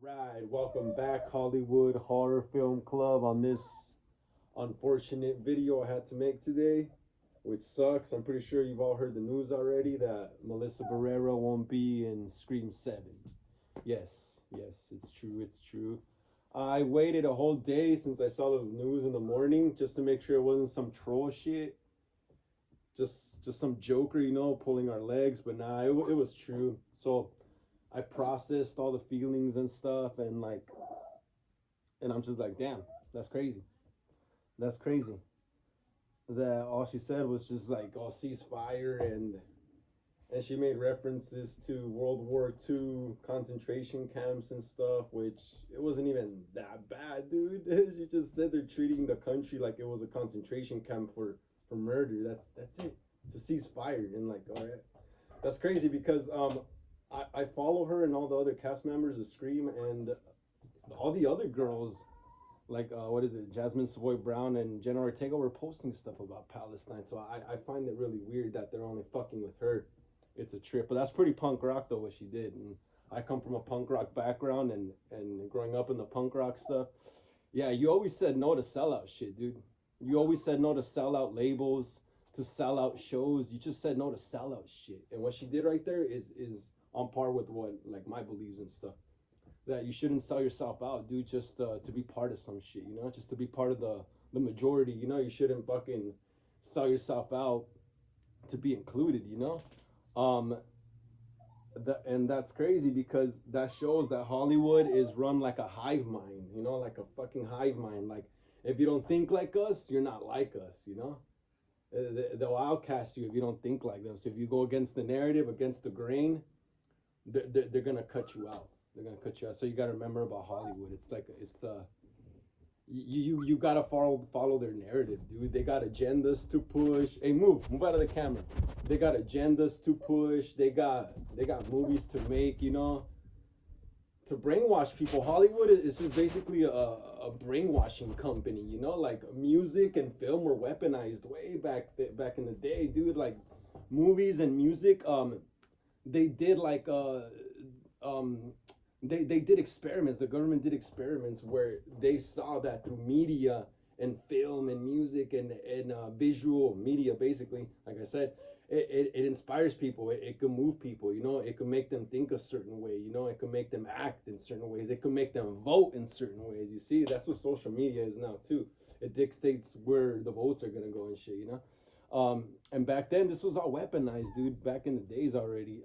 Right, welcome back, Hollywood Horror Film Club, on this unfortunate video I had to make today, which sucks. I'm pretty sure you've all heard the news already that Melissa Barrera won't be in Scream 7. Yes, it's true, it's true. I waited a whole day since I saw the news in the morning just to make sure it wasn't some troll shit, just some joker, pulling our legs, but nah, it was true. So I processed all the feelings and stuff, and I'm just like, damn, that's crazy. That's crazy. That all she said was just like, "Oh, ceasefire," and she made references to World War II concentration camps and stuff, which it wasn't even that bad, dude. She just said they're treating the country like it was a concentration camp for murder. That's it. To cease fire and like, all right, that's crazy because I follow her and all the other cast members of Scream and all the other girls like what is it, Jasmine Savoy Brown and Jenna Ortega were posting stuff about Palestine. So I find it really weird that they're only fucking with her. It's a trip, but that's pretty punk rock though what she did. And I come from a punk rock background and growing up in the punk rock stuff. Yeah, you always said no to sellout shit, dude. You always said no to sellout labels, to sellout shows. You just said no to sellout shit. And what she did right there is on par with what like my beliefs and stuff, that you shouldn't sell yourself out, dude, just to be part of some shit, just to be part of the majority, you shouldn't fucking sell yourself out to be included, Um, and that's crazy because that shows that Hollywood is run like a hive mind, like a fucking hive mind. Like, if you don't think like us, you're not like us. They'll outcast you if you don't think like them. So if you go against the narrative, against the grain, they're gonna cut you out. They're gonna cut you out. So you gotta remember about Hollywood. It's like you gotta follow their narrative, dude. They got agendas to push. Hey, move out of the camera. They got agendas to push. They got movies to make. To brainwash people. Hollywood is just basically a brainwashing company. Like music and film were weaponized way back in the day, dude. Like movies and music. They did like um they did experiments. The government did experiments where they saw that through media and film and music and visual media, basically, like I said, it inspires people. It can move people. It can make them think a certain way. It can make them act in certain ways. It can make them vote in certain ways. You see, that's what social media is now too. It dictates where the votes are gonna go and shit. And back then, this was all weaponized, dude. Back in the days already.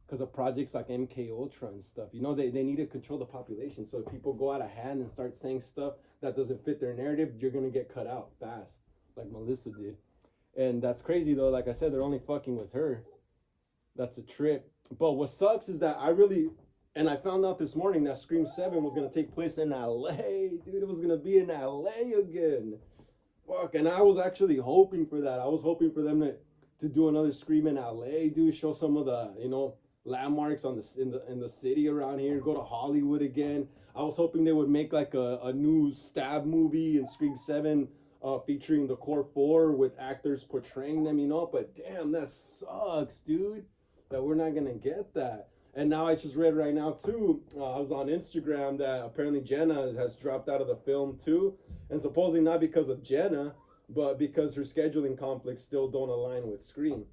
Because of projects like MK Ultra and stuff. They need to control the population. So if people go out of hand and start saying stuff that doesn't fit their narrative, you're gonna get cut out fast, like Melissa did. And that's crazy though. Like I said, they're only fucking with her. That's a trip. But what sucks is that and I found out this morning that Scream 7 was gonna take place in LA, dude. It was gonna be in LA again. Fuck, and I was actually hoping for that. I was hoping for them to do another Scream in LA, dude. Show some of the landmarks in the city around here. Go to Hollywood again. I was hoping they would make like a new stab movie in Scream 7, featuring the core four with actors portraying them. But damn, that sucks, dude. That we're not gonna get that. And now I just read right now too. I was on Instagram that apparently Jenna has dropped out of the film too, and supposedly not because of Jenna, but because her scheduling conflicts still don't align with Scream.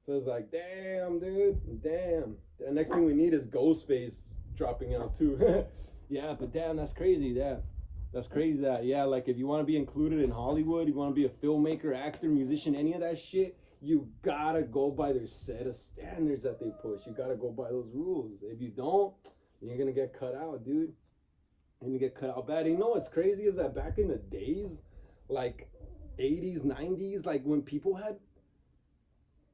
So it's like, damn, dude, damn. The next thing we need is Ghostface dropping out too. Yeah, but damn, that's crazy. Yeah, that's crazy. That like if you want to be included in Hollywood, you want to be a filmmaker, actor, musician, any of that shit, you gotta go by their set of standards that they push. You gotta go by those rules. If you don't, you're gonna get cut out, dude. You're gonna get cut out bad. And what's crazy is that back in the days, like 80s, 90s, like when people had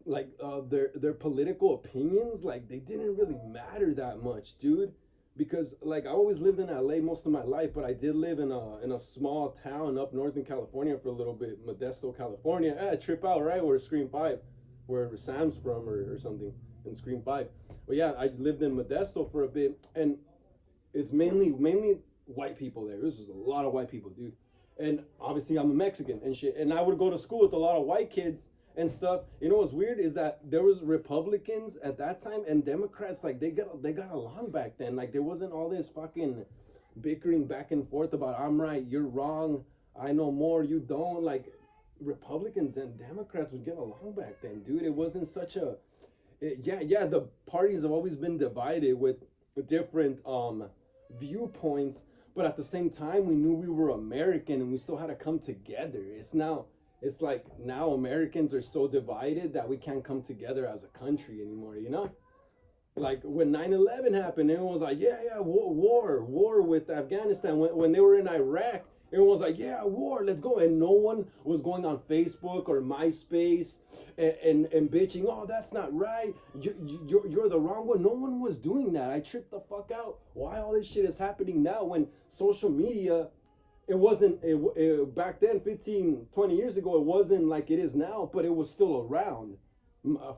like their political opinions, like they didn't really matter that much, dude. Because like I always lived in LA most of my life, but I did live in a small town up north in California for a little bit, Modesto, California. Trip out, right? Where Scream 5, where Sam's from, or something in Scream 5. But yeah, I lived in Modesto for a bit, and it's mainly white people there. This is a lot of white people, dude. And obviously I'm a Mexican and shit. And I would go to school with a lot of white kids, and stuff. You know what's weird is that there was Republicans at that time and Democrats, like they got along back then. Like there wasn't all this fucking bickering back and forth about I'm right, you're wrong, I know more, you don't. Like Republicans and Democrats would get along back then, dude. It wasn't such a yeah, the parties have always been divided with different viewpoints, but at the same time we knew we were American and we still had to come together. It's like now Americans are so divided that we can't come together as a country anymore, you know? Like when 9/11 happened, everyone was like, yeah, war with Afghanistan. When they were in Iraq, everyone was like, yeah, war, let's go. And no one was going on Facebook or MySpace and bitching, oh, that's not right. You're the wrong one. No one was doing that. I tripped the fuck out. Why all this shit is happening now when social media, it wasn't, back then, 15, 20 years ago, it wasn't like it is now, but it was still around.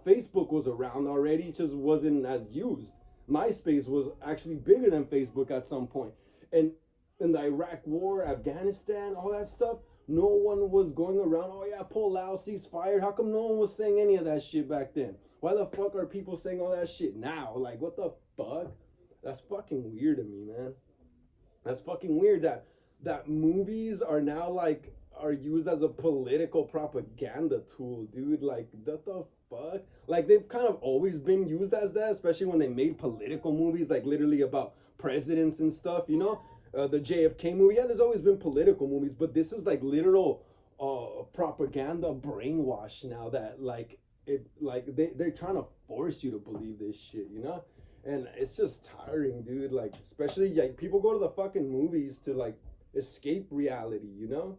Facebook was around already, it just wasn't as used. MySpace was actually bigger than Facebook at some point. And in the Iraq war, Afghanistan, all that stuff, no one was going around, oh yeah, pull out, ceasefire. How come no one was saying any of that shit back then? Why the fuck are people saying all that shit now? Like, what the fuck? That's fucking weird to me, man. That's fucking weird that movies are now like are used as a political propaganda tool, dude. Like, what the fuck? Like, they've kind of always been used as that, especially when they made political movies, like literally about presidents and stuff, you know? The JFK movie, yeah, there's always been political movies, but this is like literal propaganda brainwash now that like they're trying to force you to believe this shit, you know? And it's just tiring, dude. Like, especially like people go to the fucking movies to like escape reality, you know?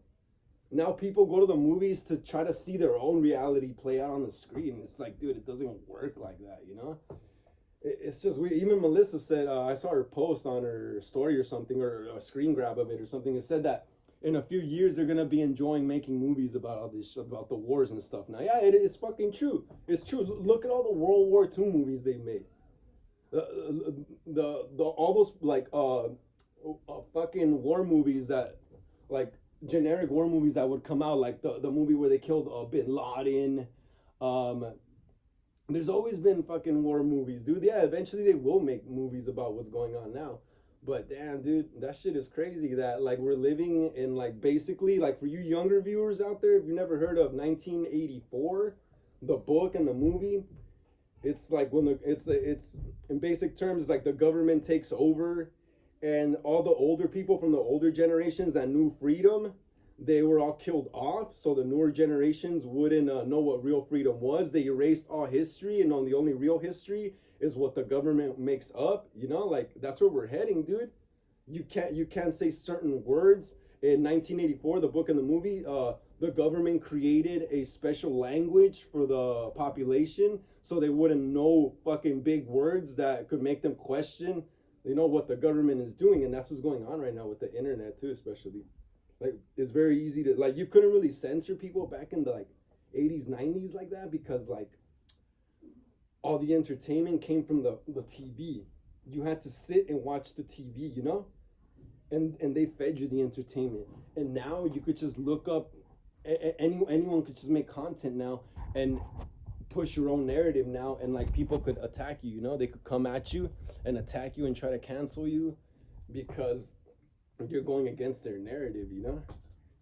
Now people go to the movies to try to see their own reality play out on the screen. It's like, dude, it doesn't work like that, you know? It's just weird. Even Melissa said, I saw her post on her story or something, or a screen grab of it or something. It said that in a few years they're gonna be enjoying making movies about all this, about the wars and stuff. Now, yeah, it is fucking true. It's true. Look at all the World War II movies they made. The all those like fucking war movies that like generic war movies that would come out, like the movie where they killed Bin Laden. There's always been fucking war movies, dude. Yeah, eventually they will make movies about what's going on now. But damn, dude, that shit is crazy that like we're living in like basically like for you younger viewers out there, if you never heard of 1984, the book and the movie, it's like when it's in basic terms, it's like the government takes over and all the older people from the older generations that knew freedom, they were all killed off, so the newer generations wouldn't know what real freedom was. They erased all history, and on the only real history is what the government makes up. You know, like that's where we're heading, dude. You can't say certain words. In 1984, the book and the movie, the government created a special language for the population, so they wouldn't know fucking big words that could make them question, you know, what the government is doing. And that's what's going on right now with the internet too, especially. Like, it's very easy to, like, you couldn't really censor people back in the, like, 80s, 90s like that because, like, all the entertainment came from the TV. You had to sit and watch the TV, you know? And they fed you the entertainment. And now you could just look up, anyone could just make content now and push your own narrative now, and, like, people could attack you, you know? They could come at you and attack you and try to cancel you because you're going against their narrative, you know?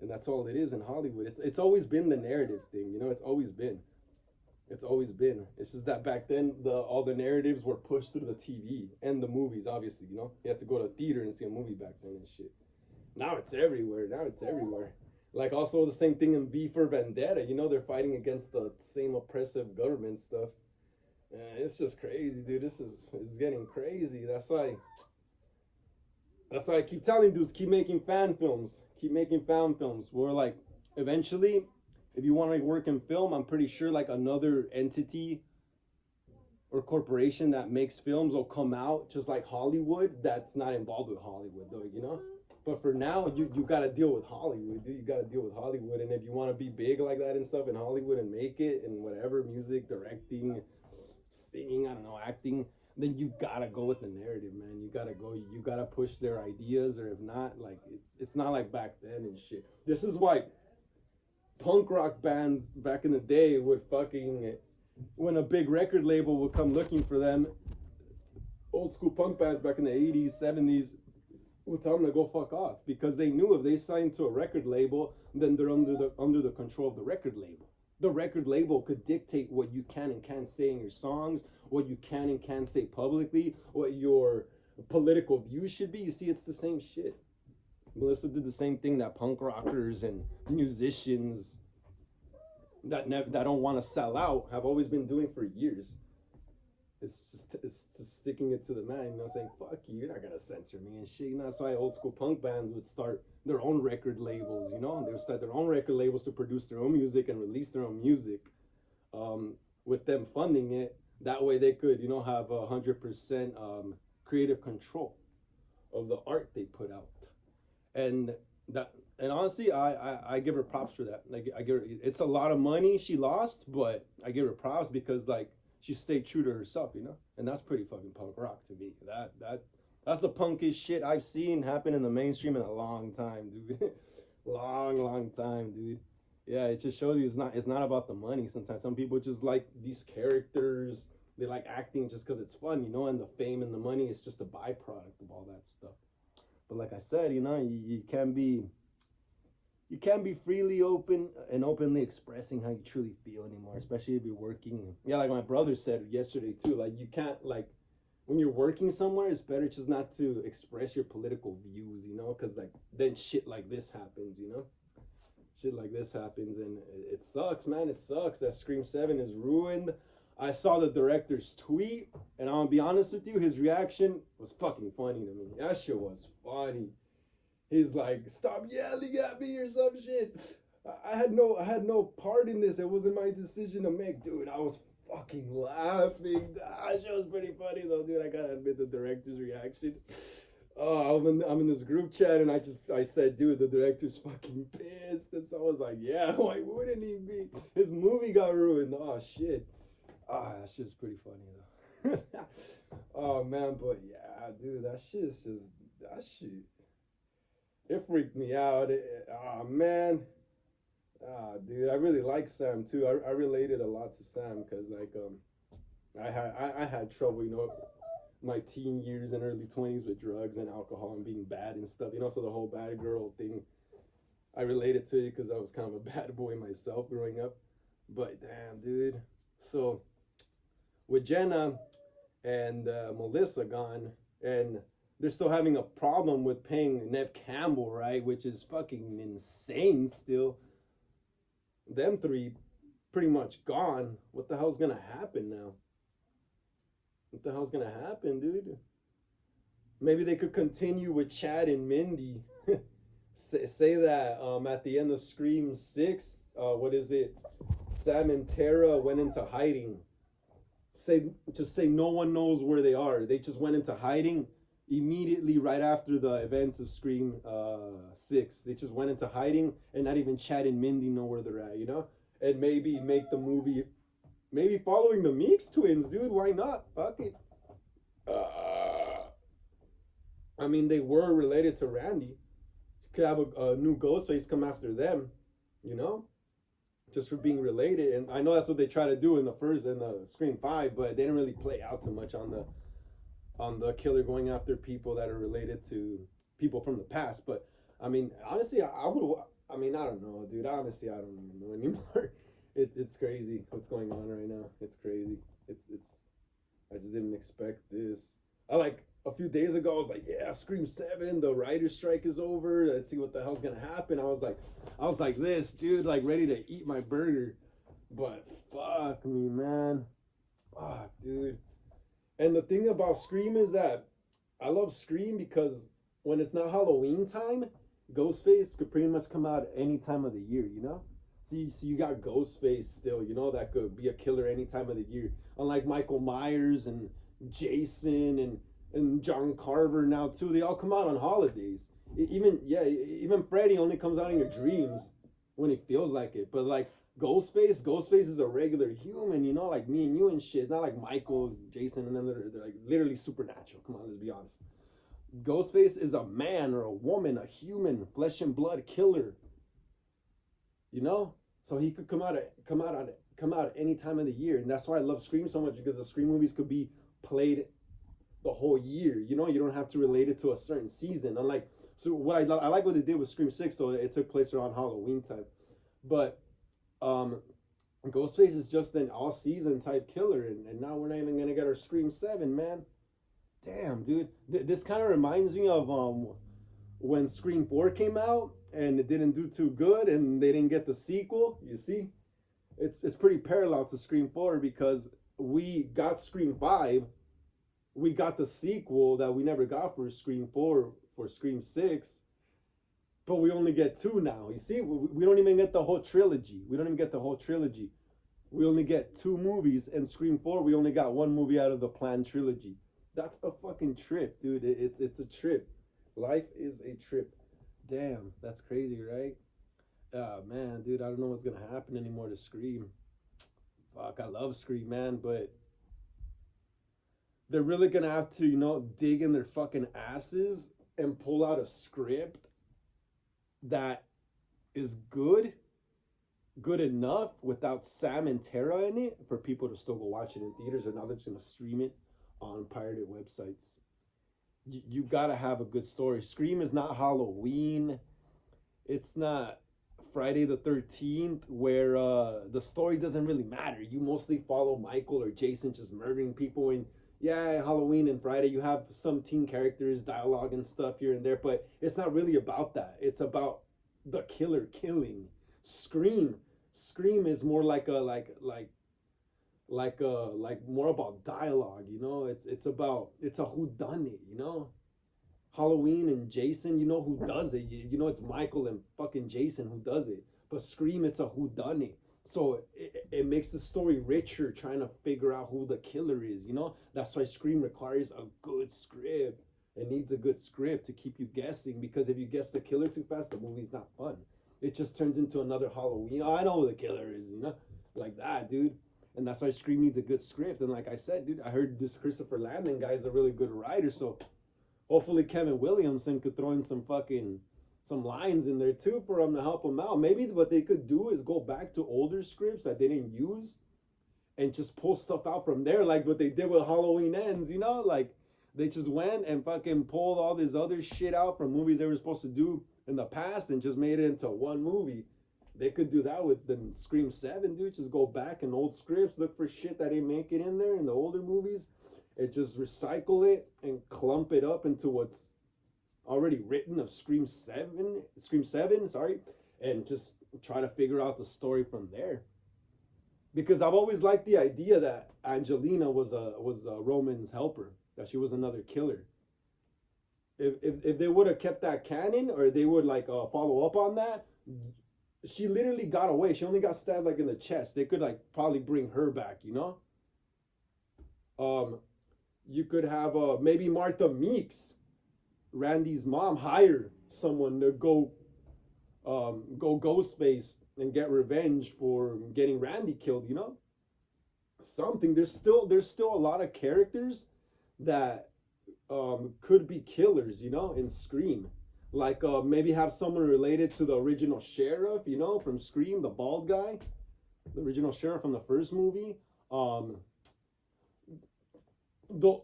And that's all it is in Hollywood. It's always been the narrative thing, you know? It's always been. It's just that back then all the narratives were pushed through the TV and the movies, obviously, you know? You had to go to a theater and see a movie back then and shit. Now it's everywhere. Like also the same thing in V for Vendetta, you know? They're fighting against the same oppressive government stuff. It's just crazy, dude. It's getting crazy. That's why I keep telling dudes, keep making fan films. Where, like, eventually, if you want to work in film, I'm pretty sure, like, another entity or corporation that makes films will come out, just like Hollywood, that's not involved with Hollywood, though, you know? But for now, you got to deal with Hollywood, dude. You got to deal with Hollywood. And if you want to be big like that and stuff in Hollywood and make it and whatever, music, directing, singing, I don't know, acting, then you gotta go with the narrative, man. You gotta push their ideas, or if not, like, it's not like back then and shit. This is why punk rock bands back in the day would fucking, when a big record label would come looking for them, old school punk bands back in the 80s, 70s would tell them to go fuck off because they knew if they signed to a record label, then they're under the control of the record label. The record label could dictate what you can and can't say in your songs, what you can and can't say publicly, what your political views should be. You see, it's the same shit. Melissa did the same thing that punk rockers and musicians that don't want to sell out have always been doing for years. It's just sticking it to the man, saying, fuck you, you're not gonna censor me and shit. That's why old school punk bands would start their own record labels, they would start their own record labels to produce their own music and release their own music, with them funding it. That way they could, have 100% creative control of the art they put out. And honestly, I give her props for that. Like, I give her, it's a lot of money she lost, but I give her props because, like, she stayed true to herself, and that's pretty fucking punk rock to me. That's the punkiest shit I've seen happen in the mainstream in a long time, dude. long time, dude. Yeah, it just shows you it's not about the money. Sometimes some people just like these characters. They like acting just because it's fun, and the fame and the money is just a byproduct of all that stuff. But like I said, you can't be freely open and openly expressing how you truly feel anymore, especially if you're working. Yeah, like my brother said yesterday too, like you can't, like, when you're working somewhere, it's better just not to express your political views, because like then shit like this happens, shit like this happens, and it sucks, man. It sucks that Scream 7 is ruined. I saw the director's tweet, and I'm gonna be honest with you, his reaction was fucking funny to me. That shit was funny. He's like, stop yelling at me or some shit. I had no part in this. It wasn't my decision to make. Dude, I was fucking laughing. That shit was pretty funny though, dude. I gotta admit the director's reaction. Oh, I'm in this group chat and I said, dude, the director's fucking pissed. And so I was like, yeah, why wouldn't he be? His movie got ruined. Oh shit. That shit's pretty funny though. Oh man, but yeah, dude, that shit. It freaked me out. Man. Dude, I really like Sam too. I related a lot to Sam because like I had trouble, my teen years and early 20s with drugs and alcohol and being bad and stuff, so the whole bad girl thing, I related to it because I was kind of a bad boy myself growing up. But damn, dude. So with Jenna and Melissa gone, and they're still having a problem with paying Nev Campbell, right? Which is fucking insane still. Them three pretty much gone. What the hell's gonna happen now? What the hell's gonna happen, dude? Maybe they could continue with Chad and Mindy. say that at the end of Scream 6, what is it? Sam and Tara went into hiding. Just say no one knows where they are. They just went into hiding immediately right after the events of Scream 6. They just went into hiding, and not even Chad and Mindy know where they're at, And maybe make the movie, maybe following the Meeks twins, dude. Why not? Fuck it. I mean, they were related to Randy. Could have a new Ghostface come after them, just for being related. And I know that's what they try to do in the Scream 5, but they didn't really play out too much on the killer going after people that are related to people from the past. But I mean, honestly, I don't know, dude. Honestly, I don't even know anymore. It's crazy what's going on right now. It's crazy. I just didn't expect this. A few days ago, I was like, yeah, Scream 7, the writer's strike is over. Let's see what the hell's gonna happen. I was like this, dude, like ready to eat my burger. But fuck me, man. Fuck, dude. And the thing about Scream is that I love Scream because when it's not Halloween time, Ghostface could pretty much come out any time of the year, So you got Ghostface still, that could be a killer any time of the year. Unlike Michael Myers and Jason and John Carver now too, they all come out on holidays. Even Freddy only comes out in your dreams when he feels like it. But like Ghostface is a regular human, like me and you and shit. It's not like Michael, Jason, and then they're like literally supernatural. Come on, let's be honest. Ghostface is a man or a woman, a human, flesh and blood killer. So he could come out at any time of the year, and that's why I love Scream so much, because the Scream movies could be played the whole year. You know, you don't have to relate it to a certain season. Unlike, so what I like what they did with Scream 6 though. It took place around Halloween time, but Ghostface is just an all season type killer, and now we're not even gonna get our Scream 7, man. Damn, dude. This kind of reminds me of when Scream 4 came out and it didn't do too good and they didn't get the sequel. You see, it's pretty parallel to Scream 4, because we got Scream 5, we got the sequel that we never got for Scream 4 for Scream 6, but we only get 2 now. You see, we don't even get the whole trilogy. We don't even get the whole trilogy. We only get 2 movies, and Scream 4 we only got 1 movie out of the planned trilogy. That's a fucking trip, dude. It's a trip. Life is a trip. Damn, that's crazy, right? Man, dude, I don't know what's gonna happen anymore to Scream. Fuck, I love Scream, man, but they're really gonna have to, dig in their fucking asses and pull out a script that is good enough without Sam and Tara in it for people to still go watch it in theaters, or now they're just gonna stream it on pirated websites. You gotta have a good story. Scream is not Halloween. It's not Friday the 13th, where the story doesn't really matter. You mostly follow Michael or Jason just murdering people. And yeah, Halloween and Friday, you have some teen characters, dialogue and stuff here and there, but it's not really about that. It's about the killer killing. Scream is more like more about dialogue. It's a whodunit. Halloween and Jason, you know who does it. It's Michael and fucking Jason who does it. But Scream, it's a whodunit. So it makes the story richer, trying to figure out who the killer is. That's why Scream requires a good script. It needs a good script to keep you guessing, because if you guess the killer too fast, the movie's not fun. It just turns into another Halloween. Oh, I know who the killer is, like that, dude. And that's why Scream needs a good script. And like I said, dude, I heard this Christopher Landon guy is a really good writer. So hopefully Kevin Williamson could throw in some lines in there too for him to help him out. Maybe what they could do is go back to older scripts that they didn't use and just pull stuff out from there, like what they did with Halloween Ends. Like they just went and fucking pulled all this other shit out from movies they were supposed to do in the past and just made it into one movie. They could do that with the Scream 7, dude. Just go back in old scripts, look for shit that didn't make it in there in the older movies, and just recycle it and clump it up into what's already written of Scream 7, sorry, and just try to figure out the story from there. Because I've always liked the idea that Angelina was a Roman's helper, that she was another killer. If they would have kept that canon, or they would follow up on that, she literally got away. She only got stabbed in the chest. They could probably bring her back, You could have maybe Martha Meeks, Randy's mom, hire someone to go Ghostface and get revenge for getting Randy killed. Something. There's still a lot of characters that could be killers. In Scream. Maybe have someone related to the original sheriff, from Scream, the bald guy, the original sheriff from the first movie.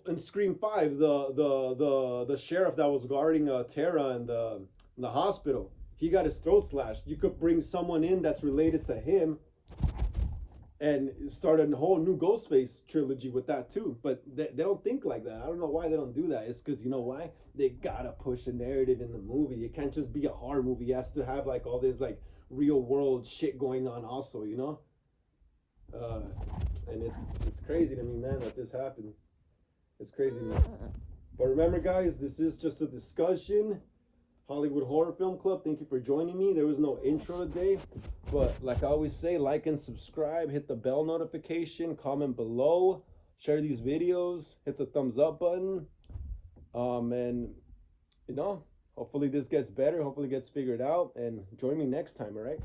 In Scream 5, the sheriff that was guarding Tara in the hospital, he got his throat slashed. You could bring someone in that's related to him and start a whole new Ghostface trilogy with that too. But they don't think like that. I don't know why they don't do that. It's because, you know why? They gotta push a narrative in the movie. It can't just be a horror movie. It has to have all this real world shit going on also, and it's crazy to me, man, that this happened. It's crazy, man. But remember, guys, this is just a discussion. Hollywood Horror Film Club, thank you for joining me. There was no intro today, but like I always say, like and subscribe, hit the bell notification, comment below, share these videos, hit the thumbs up button, and hopefully this gets better, hopefully it gets figured out, and join me next time, all right?